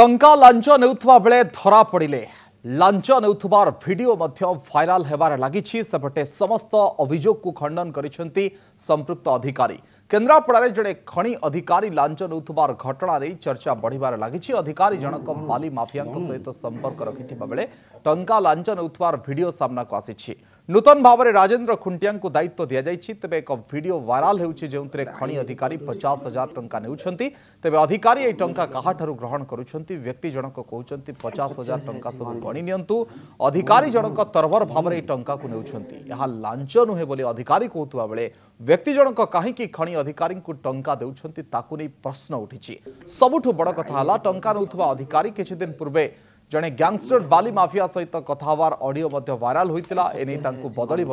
टंका लांच नेउथुवा बेले धरा पड़िले लांच नेउथुवार वीडियो मध्य भाइराल हेबार लागिछि। सेपटे समस्त अभियोग को खंडन करिसेंती संपृक्त अधिकारी। केन्द्रापड़ा जड़े खनि अधिकारी लांच नेउथुवार घटना नहीं चर्चा बढ़िबार लागिछि। अधिकारी जनक बाली माफिया सहित संपर्क रखिथिबा बेले टंका लांच नेउथुवार वीडियो सामना को आसिछि। नूतन भाव में राजेन्द्र खुंटिया को दायित्व दि जाइछि। तेबे एक वीडियो वायरल हेउछि जेउंतरे खनि अधिकारी 50,000 टंका नेउछंती। तेबे अधिकारी ए टंका काहाठारु ग्रहण करूछंती। व्यक्ति जनक कहउछंती 50,000 टंका सब गणी नियंतु। अधिकारी जनक तरबर भाव में टंका को नेउछंती। यह लांच नुहे बोली अधिकारी कहउतबा बेले व्यक्ति जनक काहेकि खनि अधिकारी को टंका देउछंती ताकु नै प्रश्न उठिछि। सबुठु बड़ कथा हला टंका नेउथबा अधिकारी किछि दिन पूर्वे जड़े गैंगस्टर बाली माफिया सहित कथावार ऑडियो वायरल होता एने बदली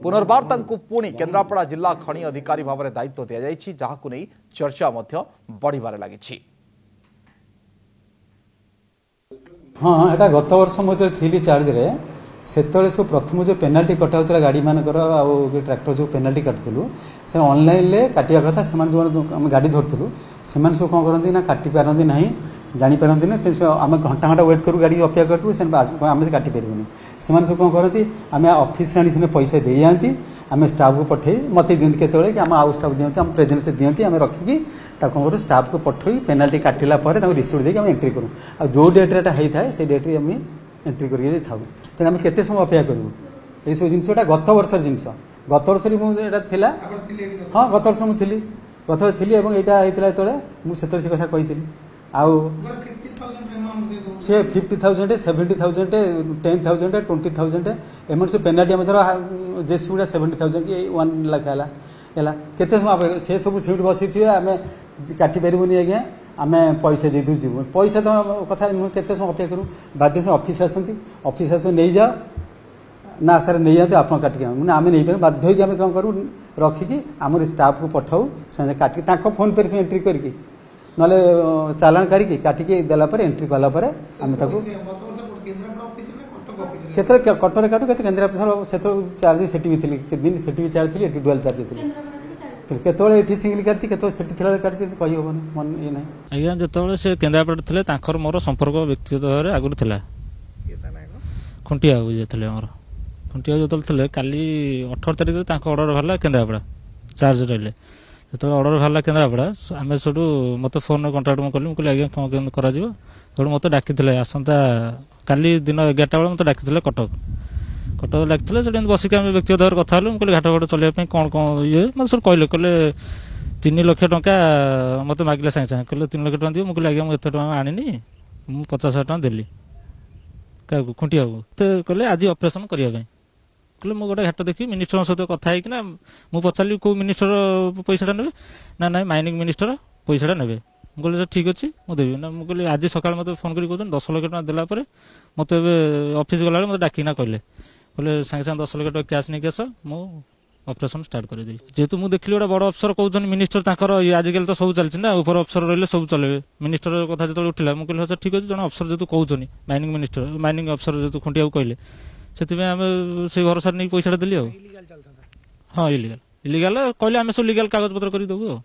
पुनर्बार पुणी केन्द्रापड़ा जिला खनि अधिकारी भाव में दायित्व दि जाइछि। जहाकु नै चर्चा बढ़िबार लागिछि। हाँ एटा गत वर्ष मुझे थी चार्ज रे सेतले सब प्रथम जो पेनाल्टी कटा गाड़ी मानकर ट्रैक्टर जो पेनाल्टी काटुलु से ऑनलाइन ले काटिया कथा से जो गाड़ी धरतलु से सब कौन करती ना काटि पारती ना जापारती ना आम घंटा घंटा वेट करूँ गाड़ी अपेक्षा करूँ आम से काटि पारूनी से सब कौन करती आम ऑफिस आनी से पैसा दे जाती आम स्टाफ को पठे मत दिखती केतले कि आम आउ स्टाफ दिखती आम प्रेजेंस दिखती आम रखिकी कौन करूँ स्टाफ को पठे पेनाल्टी काटिला रिसीट देकर एंट्री करूँ आ जो डेट्रे होता है से डेट्रे आम एंट्री करके था तेना आम केते समय अपेक्षा करूँ ये सब जिनसा गत वर्ष जिनस गत वर्ष मुझे हाँ गत वर्ष मुझे गत वर्ष थी यहाँ होता मुझे से कथा कही आउ से 50,000 70,000 10,000 20,000 एम से पेनाल्टी आम धर जेसी गुड़ा 70,000 कि 1 लाख है केते समय से सब सीट बसी थे आम काटि पारूनी आज्ञा आम पैसा दे दूँ जीव पैसा तो कथा नुह केते समय अपेक्षा करूँ बाध्य से ऑफिस आसती ऑफिस आस नहीं जाओ ना आसार नहीं जाते आप काटिक आम नहीं पार बाध्य होगी आम कौन करूँ रखिकी आम स्टाफ को पठाऊ से काटिक फोन पे एंट्री करके ना चालान करके काटिकी देलापर एंट्री कलापर आम केतरे कटर काटू के केन्द्रापड़ा से चार्ज से भी थी दिन से भी चार्ज थी डुआल चार्ज थी केतले सिंगल काटसी केतले काटसी कही हम मन ये ना आज्ञा जो से केन्द्रापड़ा थे मोर संपर्क व्यक्तिगत भाव में आगुरी था खुंटिया बाबू जो थे आम खुंटिया जो थे काली 18 तारिख में अर्डर बाहर केन्द्रापड़ा चार्ज रही जो अर्डर बाहर केन्द्रापड़ा आम सब मत फोन कंटाक्ट कली मुझे आज्ञा कौन कर मत डाकी आसंता काली दिन 11टा बेले मत डाकी कटक डाकी से बसिक आम व्यक्तिगत भाव में कथा मुझे घाट घाट चलने कौन कौन ये मतलब सब कहले कहले 3 लाख टंका मत मागिले सागे सागे कहले 3 लाख टंका दियो मुझे आज्ञा मुझे आनी मुझे 50,000 टंका देली क्या खुंटिया तो कहले आज ऑपरेशन करने कहले मुझे गोटे घाट देखी मिनिस्टर सहित कथा है मुझे पचारि कौ मिनिस्टर पैसा ने ना माइनिंग मिनिस्टर पैसा ने मुझे ठीक अच्छे मुझे देवी ना मुझे आज सकाल मत फोन कर 10 लाख टंका देलापर मत ऑफिस गला मत डाकिना कहले कहले सागे सागे 10 लाख टंका कैश नहीं आस मु ऑपरेशन स्टार्ट कर देवी जेहेतु मुझे देखली गोटे बड़ अफसर कहते मिनिस्टर आजिकल तो सब चलती ना ऊपर अफसर रही सब चलेबे मिनिस्टर कथा जो उठला मुझे कहले ठीक अच्छे जन अफसर जो कहते माइनिंग मिनिस्टर माइनिंग अफसर जो खुंटिया कहले से आम से भरोसा नहीं पैसा देली हाँ इलिगाल कहले आम सब लिगाल कागज पत्र कर देबू।